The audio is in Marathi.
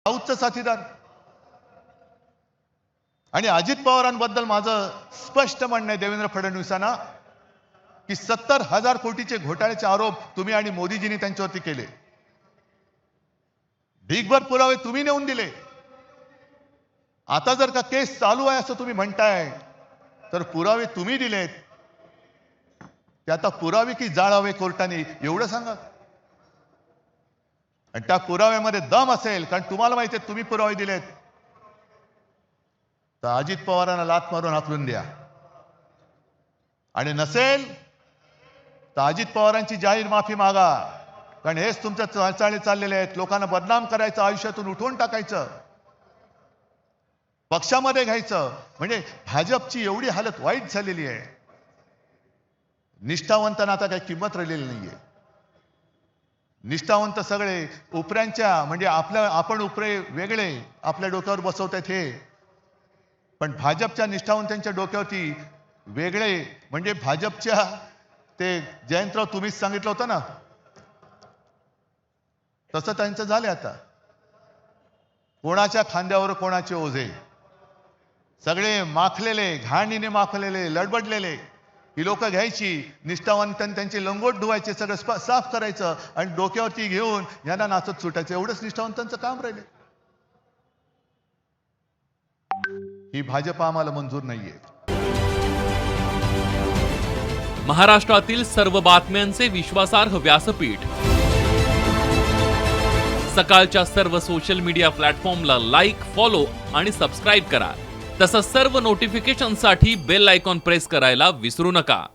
राऊतचा साथीदार. आणि अजित पवारांबद्दल माझं स्पष्ट म्हणणं आहे देवेंद्र फडणवीसांना की 70,000 कोटीचे घोटाळ्याचे आरोप तुम्ही आणि मोदीजींनी त्यांच्यावरती केले. ढीगभर पुरावे तुम्ही नेऊन दिले. आता जर का केस चालू आहे असं तुम्ही म्हणताय तर पुरावे तुम्ही दिलेत, ते आता पुरावे की जाळावे कोर्टाने एवढं सांगा. आणि त्या पुराव्यामध्ये दम असेल, कारण तुम्हाला माहिती आहे तुम्ही पुरावे दिलेत, तर अजित पवारांना लाथ मारून हाकलून द्या. आणि नसेल तर अजित पवारांची जाहीर माफी मागा, कारण हेच तुमच्या चालचाली चाललेले आहेत. लोकांना बदनाम करायचं, आयुष्यातून उठवून टाकायचं, पक्षामध्ये घ्यायचं. म्हणजे भाजपची एवढी हालत वाईट झालेली आहे, निष्ठावंतांना आता काही किंमत राहिलेली नाहीये. निष्ठावंत सगळे उपऱ्यांच्या, म्हणजे आपण उपरे वेगळे आपल्या डोक्यावर बसवतात हे, पण भाजपच्या निष्ठावंतांच्या डोक्यावरती वेगळे, म्हणजे भाजपच्या ते जयंतराव तुम्हीच सांगितलं होतं ना, तसं त्यांचं झालं. आता कोणाच्या खांद्यावर कोणाचे ओझे, सगळे माखलेले, घाणीने माखलेले, लडबडलेले. ही लोक घ्यायची, निष्ठावंतांनी त्यांचे लंगोट धुवायचे, सगळं साफ करायचं आणि डोक्यावरती घेऊन यांना नाचत सुटायचं. एवढंच निष्ठावंतांचं काम राहिले. ही भाजप आम्हाला मंजूर नाहीये. महाराष्ट्रातील सर्व बातम्यांचे विश्वासार्ह व्यासपीठ, सकाळच्या सर्व सोशल मीडिया प्लॅटफॉर्मला लाईक, फॉलो आणि सबस्क्राईब करा. तसंच सर्व नोटिफिकेशनसाठी बेल आयकॉन प्रेस करायला विसरू नका.